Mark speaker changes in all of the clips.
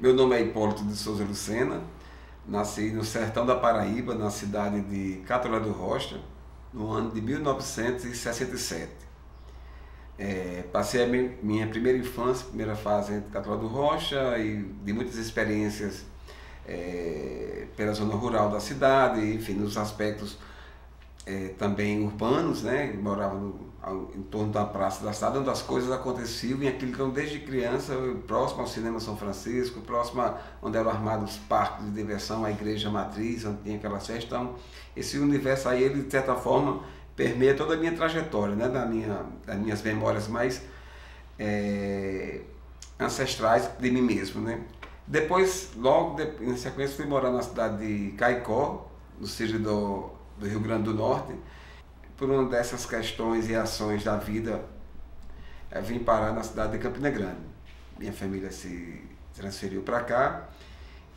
Speaker 1: Meu nome é Hipólito de Souza Lucena, nasci no sertão da Paraíba, na cidade de Caturé do Rocha, no ano de 1967. Passei a minha primeira infância, primeira fase em Caturé do Rocha e de muitas experiências pela zona rural da cidade, enfim, nos aspectos também urbanos, né? Morava em torno da praça da cidade, onde as coisas aconteciam e aquilo, então, desde criança, próximo ao Cinema São Francisco, próximo a onde eram armados os parques de diversão, a igreja matriz, onde tinha aquelas festas. Então, esse universo aí, ele, de certa forma, permeia toda a minha trajetória, né? Das minhas memórias mais ancestrais de mim mesmo, né? Depois, em sequência, fui morar na cidade de Caicó, no sítio do Rio Grande do Norte. Por uma dessas questões e ações da vida, vim parar na cidade de Campina Grande. Minha família se transferiu para cá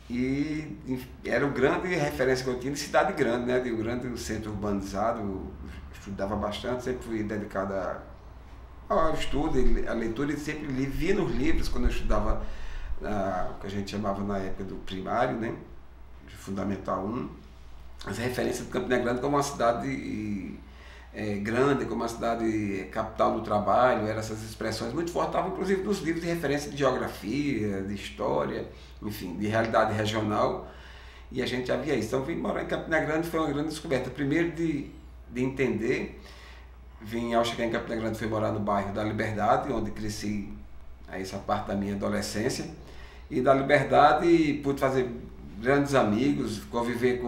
Speaker 1: e era uma grande referência que eu tinha de cidade grande, né? De um grande centro urbanizado. Eu estudava bastante, sempre fui dedicado ao estudo, à leitura, e sempre via nos livros quando eu estudava o que a gente chamava na época do primário, né? De Fundamental 1, as referências de Campina Grande como uma cidade grande, como uma cidade capital do trabalho, eram essas expressões muito fortes, estavam inclusive nos livros de referência de geografia, de história, enfim, de realidade regional, e a gente já via isso. Então, vim morar em Campina Grande foi uma grande descoberta. Primeiro de entender, ao chegar em Campina Grande, fui morar no bairro da Liberdade, onde cresci essa parte da minha adolescência, e da Liberdade pude fazer grandes amigos, conviver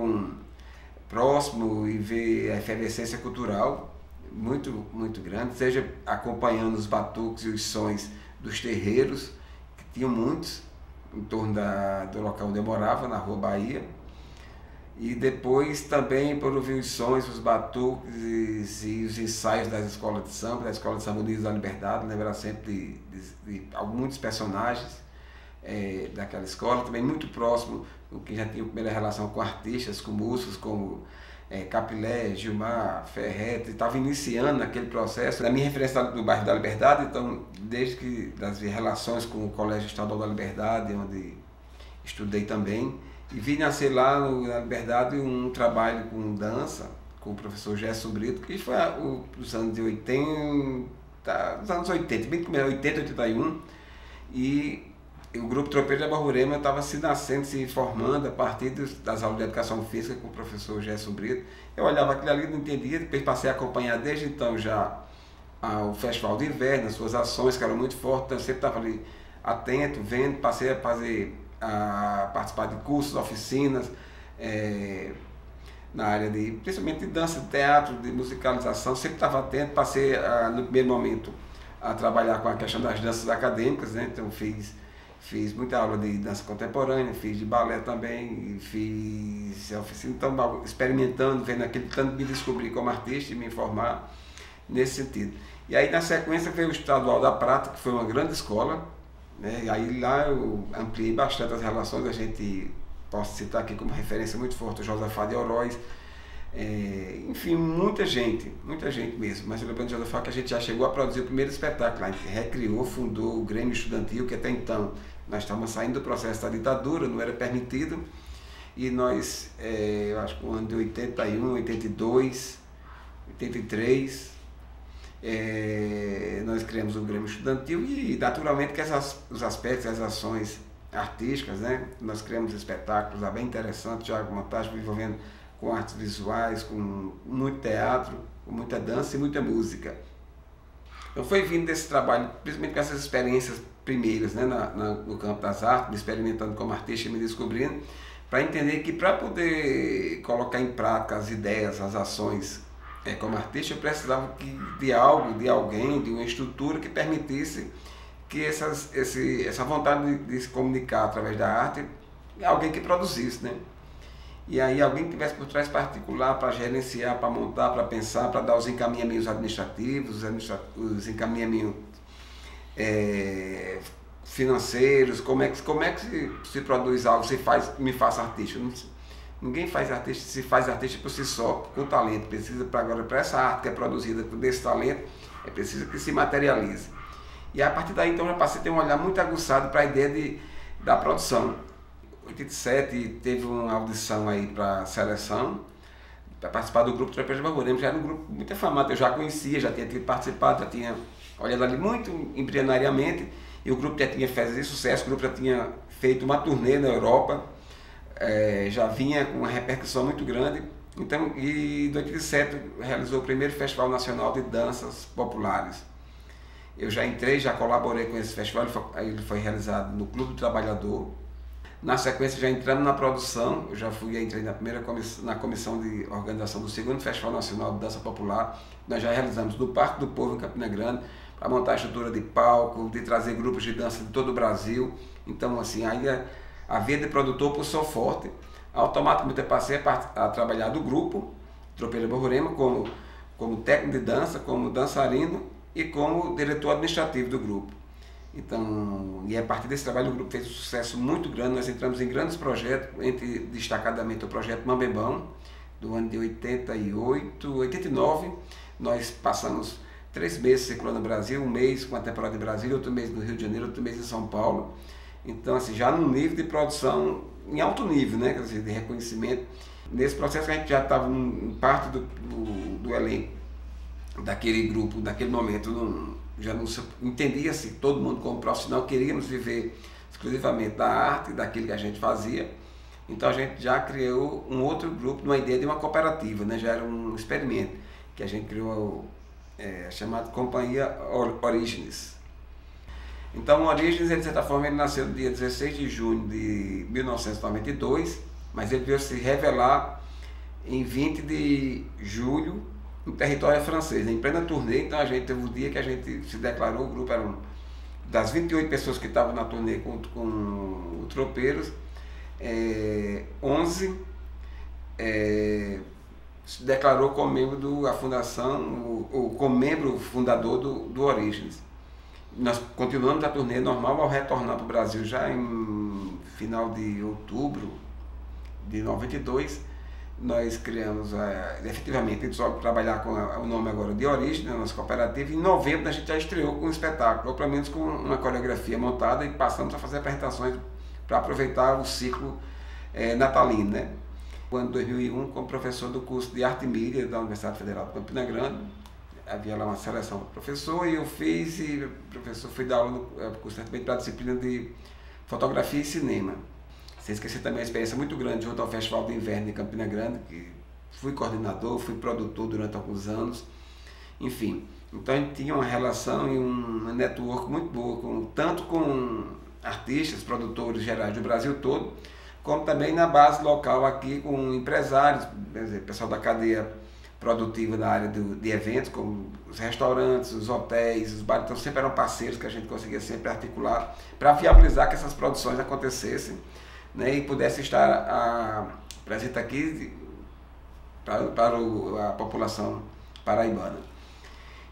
Speaker 1: próximo e ver a efervescência cultural muito, muito grande, seja acompanhando os batuques e os sons dos terreiros, que tinham muitos em torno do local onde eu morava, na Rua Bahia, e depois também por ouvir os sons, os batuques e os ensaios das escolas de samba, da Escola de Samba Unidos da Liberdade, lembrar sempre de muitos personagens daquela escola, também muito próximo, que já tinha a primeira relação com artistas, com músicos como Capilé, Gilmar, Ferretti, estava iniciando aquele processo. Da minha referência do bairro da Liberdade, então, desde que das relações com o Colégio Estadual da Liberdade, onde estudei também, e vi nascer lá na Liberdade um trabalho com dança, com o professor Gerson Brito, que foi os anos de 80, os anos 80, bem como 80, 81, e o grupo Tropeiro de Abaurema estava se nascendo, se formando a partir das aulas de educação física com o professor Gerson Brito. Eu olhava aquilo ali, não entendia, depois passei a acompanhar desde então já o Festival de Inverno, as suas ações que eram muito fortes, então eu sempre estava ali atento, vendo, passei a participar de cursos, oficinas, na área principalmente de dança, de teatro, de musicalização, sempre estava atento, passei no primeiro momento a trabalhar com a questão das danças acadêmicas, né? Então fiz muita aula de dança contemporânea, fiz de balé também, fiz oficina, então experimentando, vendo aquilo, tanto me descobrir como artista e me informar nesse sentido. E aí na sequência veio o Estadual da Prata, que foi uma grande escola, né? E aí lá eu ampliei bastante as relações, a gente posso citar aqui como referência muito forte o Josafá de Oroz, enfim, muita gente mesmo, mas eu lembro de Josafá que a gente já chegou a produzir o primeiro espetáculo, a gente recriou, fundou o Grêmio Estudantil, que até então nós estávamos saindo do processo da ditadura, não era permitido, e nós, eu acho que no ano de 81, 82, 83, nós criamos o Grêmio Estudantil e naturalmente que os aspectos, as ações artísticas, né? Nós criamos espetáculos bem interessantes, já com montagem envolvendo com artes visuais, com muito teatro, com muita dança e muita música. Então foi vindo desse trabalho, principalmente com essas experiências primeiras, né, no campo das artes, me experimentando como artista e me descobrindo, para entender que para poder colocar em prática as ideias, as ações como artista, eu precisava de algo, de alguém, de uma estrutura que permitisse que essa vontade de se comunicar através da arte, alguém que produzisse, né? E aí alguém que tivesse por trás particular para gerenciar, para montar, para pensar, para dar os encaminhamentos administrativos, os encaminhamentos financeiros, como é que se produz algo, me faça artista. Ninguém faz artista, se faz artista por si só, com talento. Precisa para essa arte que é produzida por esse talento, é preciso que se materialize. E a partir daí então já passei a ter um olhar muito aguçado para a ideia da produção. Em 87 teve uma audição aí para a seleção, para participar do grupo Tropeiros de Borborema. Já era um grupo muito afamado, eu já conhecia, já tinha participado, já tinha olhado ali muito embrionariamente, e o grupo já tinha feito sucesso, o grupo já tinha feito uma turnê na Europa, já vinha com uma repercussão muito grande. Então, e em 87 realizou o primeiro Festival Nacional de Danças Populares. Eu já entrei, já colaborei com esse festival, ele foi realizado no Clube do Trabalhador. Na sequência já entramos na produção, eu já entrei na comissão de organização do segundo Festival Nacional de Dança Popular. Nós já realizamos no Parque do Povo, em Campina Grande, para montar a estrutura de palco, de trazer grupos de dança de todo o Brasil. Então, assim, aí a vida de produtor pulsou forte. Automaticamente eu passei a trabalhar do grupo Tropeiros de Borborema como técnico de dança, como dançarino e como diretor administrativo do grupo. Então, e a partir desse trabalho o grupo fez um sucesso muito grande. Nós entramos em grandes projetos, destacadamente o projeto Mambembão, do ano de 88, 89. Nós passamos 3 meses circulando no Brasil, um mês com a temporada em Brasília, outro mês no Rio de Janeiro, outro mês em São Paulo. Então, assim, já num nível de produção em alto nível, né? Quer dizer, de reconhecimento. Nesse processo a gente já estava em parte do elenco daquele grupo, naquele momento, já não se entendia-se todo mundo como profissional, queríamos viver exclusivamente da arte, daquilo que a gente fazia. Então a gente já criou um outro grupo, uma ideia de uma cooperativa, né? Já era um experimento que a gente criou, chamado Companhia Orígenes. Então o Orígenes, de certa forma, ele nasceu no dia 16 de junho de 1992, mas ele veio se revelar em 20 de julho no território francês, em plena turnê. Então a gente teve um dia que a gente se declarou, o grupo era das 28 pessoas que estavam na turnê com o Tropeiros, 11 se declarou como membro da fundação, ou como membro fundador do Orígenes. Nós continuamos a turnê normal. Ao retornar para o Brasil já em final de outubro de 92, nós criamos, efetivamente, a gente só trabalhar com o nome agora de Origem, a nossa cooperativa. Em novembro a gente já estreou com um espetáculo, ou pelo menos com uma coreografia montada, e passamos a fazer apresentações para aproveitar o ciclo natalino, né? No ano 2001, como professor do curso de Arte e Mídia da Universidade Federal de Campina Grande, havia lá uma seleção para professor, e eu fiz, e o professor fui dar aula no curso para a disciplina de Fotografia e Cinema. Sem esquecer também a experiência muito grande junto ao Festival de Inverno de Campina Grande, que fui coordenador, fui produtor durante alguns anos, enfim. Então a gente tinha uma relação e um network muito boa, tanto com artistas, produtores gerais do Brasil todo, como também na base local aqui com empresários, quer dizer, pessoal da cadeia produtiva da área de eventos, como os restaurantes, os hotéis, os bares. Então sempre eram parceiros que a gente conseguia sempre articular para viabilizar que essas produções acontecessem, né, e pudesse estar presente aqui para a população paraibana.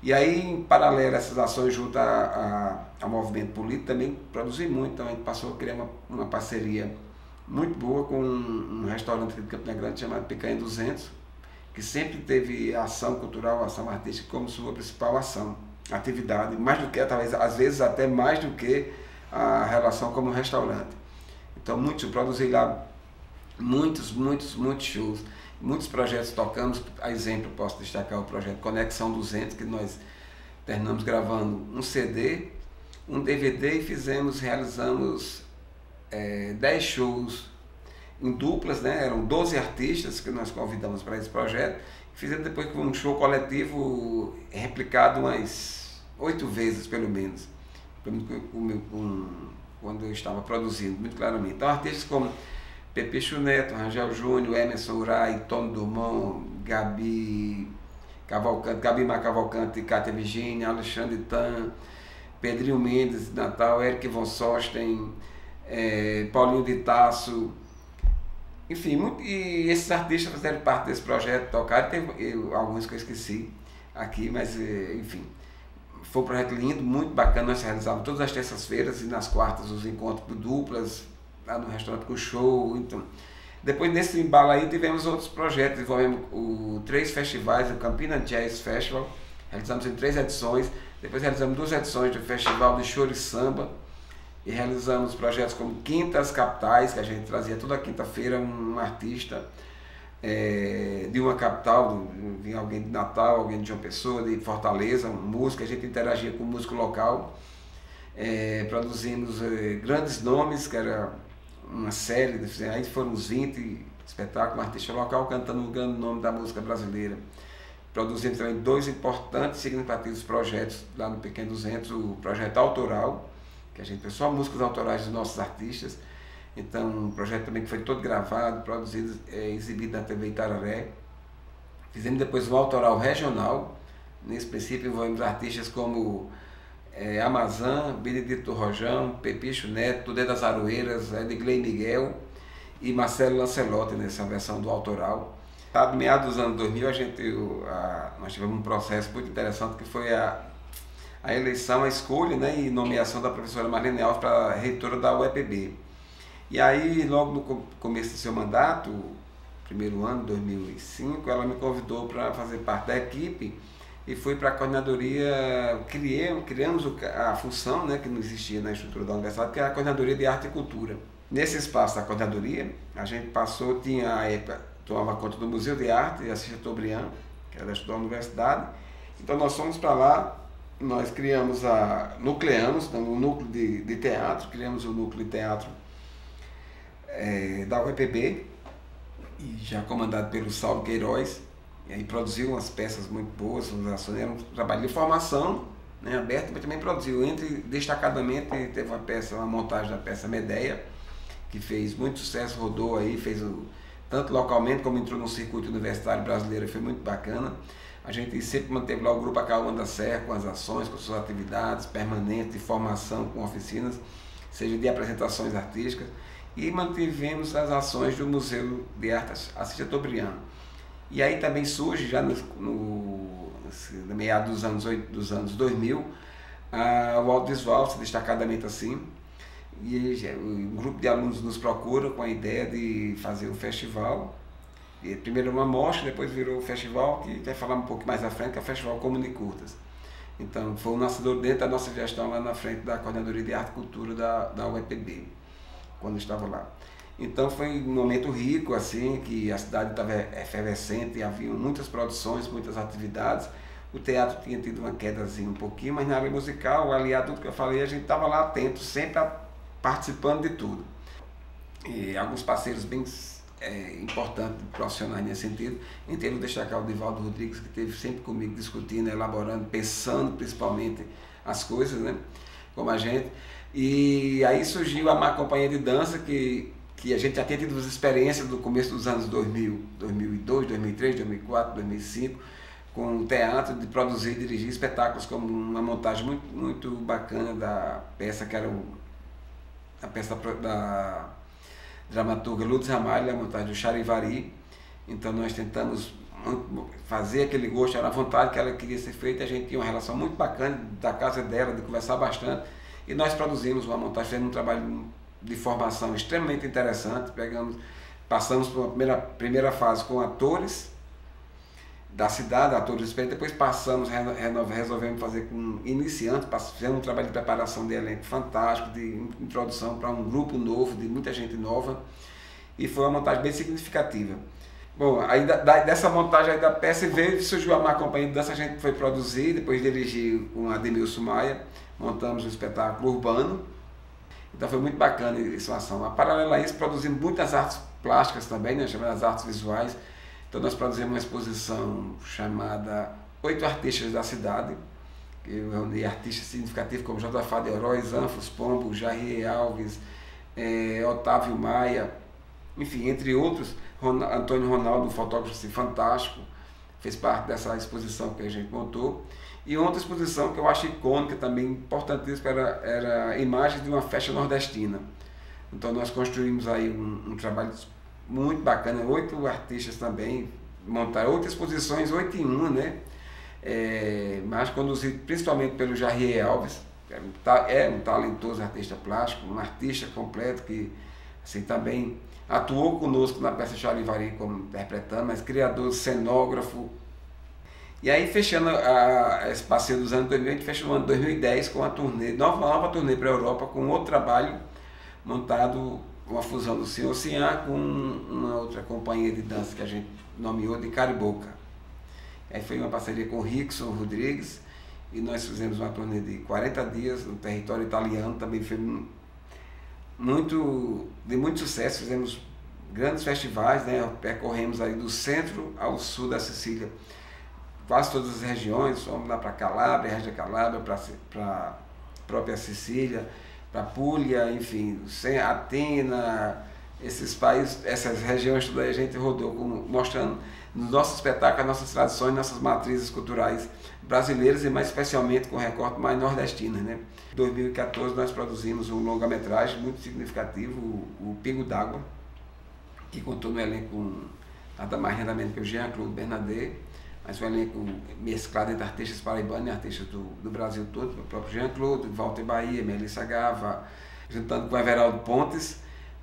Speaker 1: E aí, em paralelo a essas ações junto ao movimento político, também produzi muito. Então a gente passou a criar uma parceria muito boa com um restaurante de Campina Grande chamado Picanha 200, que sempre teve a ação cultural, a ação artística como sua principal atividade, mais do que, talvez, às vezes até mais do que a relação como restaurante. Então produzi lá muitos shows, muitos projetos tocamos. A exemplo, posso destacar o projeto Conexão 200, que nós terminamos gravando um CD, um DVD e realizamos 10 shows em duplas, né? Eram 12 artistas que nós convidamos para esse projeto. Fizemos depois um show coletivo replicado umas 8 vezes, pelo menos, quando eu estava produzindo, muito claramente. Então artistas como Pepe Neto, Rangel Júnior, Emerson Urai, Tony Dumont, Gabi Cavalcante, Cátia Virginia, Alexandre Tan, Pedrinho Mendes de Natal, Eric von Sosten, Paulinho de Tasso, enfim, e esses artistas fizeram parte desse projeto, tocaram. Teve alguns que eu esqueci aqui, mas enfim, foi um projeto lindo, muito bacana. Nós realizávamos todas as terças-feiras e nas quartas os encontros de duplas, lá no restaurante com show. Então, depois desse embalo aí tivemos outros projetos, envolvemos 3 festivais, o Campina Jazz Festival, realizamos em 3 edições. Depois realizamos 2 edições do Festival de Choro e Samba, e realizamos projetos como Quintas Capitais, que a gente trazia toda quinta-feira um artista de uma capital, vinha alguém de Natal, alguém de João Pessoa, de Fortaleza, um músico, a gente interagia com o músico local. Produzimos grandes nomes, que era uma série, aí foram uns 20 espetáculos, um artista local cantando um grande nome da música brasileira. Produzimos também 2 importantes e significativos projetos lá no Pequeno 200, o projeto autoral, que a gente fez só músicas autorais dos nossos artistas. Então, um projeto também que foi todo gravado, produzido, exibido na TV Itararé. Fizemos depois um autoral regional. Nesse princípio envolvemos artistas como Amazã, Benedito Rojão, Pepicho Neto, Dedé das Aroeiras, Edgley Miguel e Marcelo Lancelotti nessa versão do autoral. No meados dos anos 2000 nós tivemos um processo muito interessante que foi a eleição, a escolha, né, e nomeação da professora Marlene Alves para reitora da UEPB. E aí, logo no começo do seu mandato, primeiro ano, 2005, ela me convidou para fazer parte da equipe e fui para a coordenadoria, criamos a função, né, que não existia na estrutura da universidade, que é a coordenadoria de arte e cultura. Nesse espaço da coordenadoria, a gente tomava conta do Museu de Arte, Assis Chateaubriand, que era da universidade. Então nós fomos para lá, nós nucleamos um núcleo de teatro, criamos o núcleo de teatro da UEPB, e já comandado pelo Saulo Queiroz, e aí produziu umas peças muito boas, era um trabalho de formação, né, aberto, mas também produziu, destacadamente teve uma montagem da peça Medeia, que fez muito sucesso, rodou aí, tanto localmente como entrou no circuito universitário brasileiro, foi muito bacana. A gente sempre manteve lá o Grupo Acauã da Serra, com as ações, com suas atividades permanentes de formação, com oficinas, seja de apresentações artísticas, e mantivemos as ações do Museu de Arte Assis Chateaubriand. E aí também surge, já no meados dos anos 2000, o audiovisual, destacadamente assim, e um grupo de alunos nos procura com a ideia de fazer um festival. E primeiro uma mostra, depois virou um festival, que vai falar um pouco mais à frente, que é o Festival Comunicurtas. Então foi um nascedor dentro da nossa gestão lá na frente da Coordenadoria de Arte e Cultura da UEPB, quando eu estava lá. Então foi um momento rico, assim, que a cidade estava efervescente, havia muitas produções, muitas atividades. O teatro tinha tido uma quedazinha um pouquinho, mas na área musical, aliado a tudo que eu falei, a gente estava lá atento, sempre participando de tudo. E alguns parceiros bem importantes, profissionais nesse sentido. Em termos de destacar o Divaldo Rodrigues, que esteve sempre comigo discutindo, elaborando, pensando principalmente as coisas, né, como a gente. E aí surgiu a Má Companhia de Dança, que a gente já tinha tido as experiências do começo dos anos 2000, 2002, 2003, 2004, 2005, com o teatro, de produzir e dirigir espetáculos, como uma montagem muito, muito bacana da peça, que era a peça da dramaturga Lourdes Ramalho, a montagem do Charivari. Então nós tentamos fazer aquele gosto, era a vontade que ela queria ser feita, a gente tinha uma relação muito bacana da casa dela, de conversar bastante, e nós produzimos uma montagem, fizemos um trabalho de formação extremamente interessante. Passamos por uma primeira fase com atores da cidade, atores experientes, depois resolvemos fazer com iniciantes, fizemos um trabalho de preparação de elenco fantástico, de introdução para um grupo novo, de muita gente nova, e foi uma montagem bem significativa. Bom, aí dessa montagem aí da peça surgiu a Má Companhia de Dança, a gente foi produzir, depois dirigir com Ademilson Maia, montamos um espetáculo urbano. Então foi muito bacana essa ação. A paralela a isso, produzimos muitas artes plásticas também, né, chamadas artes visuais. Então nós produzimos uma exposição chamada 8 Artistas da Cidade, que eu reuni artistas significativos como Josafá de Oroz, Anfos Pombo, Jair Alves, Otávio Maia, enfim, entre outros. Antônio Ronaldo, um fotógrafo assim, fantástico, fez parte dessa exposição que a gente montou. E outra exposição que eu acho icônica também, importantíssima, era imagens de uma festa nordestina. Então nós construímos aí um trabalho muito bacana, 8 artistas também, montaram 8 exposições, 8 em 1, né? Mas conduzido principalmente pelo Jair Alves, que é um talentoso artista plástico, um artista completo que assim, também atuou conosco na peça Charivari como interpretando, mas criador, cenógrafo. E aí, fechando esse passeio dos anos 2000, a gente fecha o ano 2010 com uma turnê, nova turnê para a Europa, com outro trabalho montado, uma fusão do Senhor Sinhá com uma outra companhia de dança que a gente nomeou de Cariboca. Aí foi uma parceria com o Rickson Rodrigues e nós fizemos uma turnê de 40 dias no território italiano, também foi de muito sucesso, fizemos grandes festivais, né? Percorremos aí do centro ao sul da Sicília, quase todas as regiões, fomos lá para Calabria, Regia Calabria, para a própria Sicília, para Puglia, enfim, Atena, esses países, essas regiões todas a gente rodou, mostrando nos nossos espetáculos, nossas tradições, nossas matrizes culturais brasileiras e mais especialmente com recorte mais nordestino, né? Em 2014 nós produzimos um longa-metragem muito significativo, o Pingo d'Água, que contou no elenco com nada mais nada menos que o Jean-Claude Bernardet, mas um elenco mesclado entre artistas paraibanos e artistas do Brasil todo, o próprio Jean-Claude, Walter Bahia, Melissa Gava, juntando com Everaldo Pontes,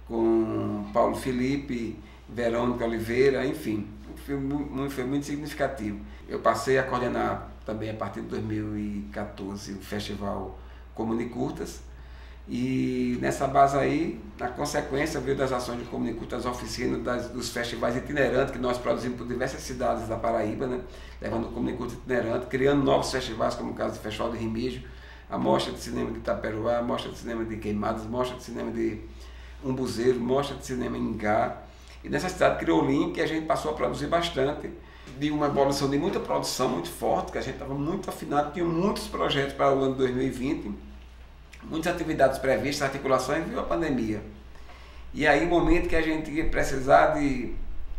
Speaker 1: com Paulo Felipe, Verônica Oliveira, enfim, foi muito significativo. Eu passei a coordenar também a partir de 2014 o festival Comunicurtas, e nessa base aí, na consequência, veio das ações de Comunicurtas, as oficinas dos festivais itinerantes que nós produzimos por diversas cidades da Paraíba, né? Levando o Comunicurtas itinerante, criando novos festivais, como o caso do Festival de Remígio, a Mostra de Cinema de Itaperuá, a Mostra de Cinema de Queimadas, Mostra de Cinema de Umbuzeiro, Mostra de Cinema em Ingá. E nessa cidade criou o link que a gente passou a produzir bastante, de uma evolução de muita produção muito forte, que a gente estava muito afinado, tinha muitos projetos para o ano 2020, muitas atividades previstas, articulações, veio a pandemia. E aí o momento que a gente ia precisar de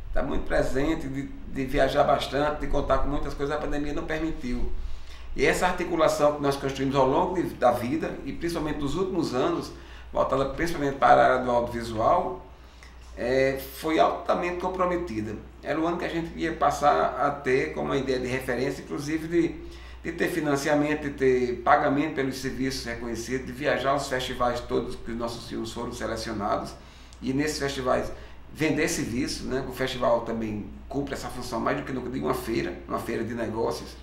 Speaker 1: estar muito presente, de viajar bastante, de contar com muitas coisas, a pandemia não permitiu. E essa articulação que nós construímos ao longo da vida, e principalmente nos últimos anos, voltada principalmente para a área do audiovisual, foi altamente comprometida. Era o ano que a gente ia passar a ter como uma ideia de referência, inclusive de ter financiamento, de ter pagamento pelos serviços reconhecidos, de viajar aos festivais todos que os nossos filmes foram selecionados, e nesses festivais vender serviço, né? O festival também cumpre essa função mais do que nunca de uma feira de negócios.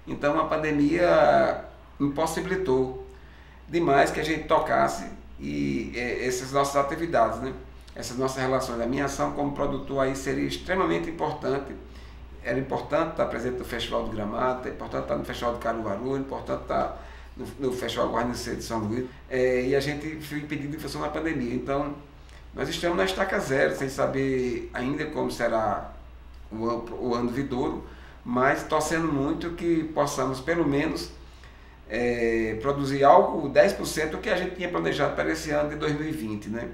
Speaker 1: Então a pandemia impossibilitou demais que a gente tocasse essas nossas atividades, né? Essas nossas relações. A minha ação como produtor aí seria extremamente importante. Era importante estar presente no Festival do Gramado, é importante estar no Festival de Caruaru, é importante estar no Festival Guarnecer de São Luís, e a gente foi impedido de funcionar na pandemia. Então, nós estamos na estaca zero, sem saber ainda como será o ano vindouro, mas torcendo muito que possamos, pelo menos, produzir algo, 10% do que a gente tinha planejado para esse ano de 2020, né?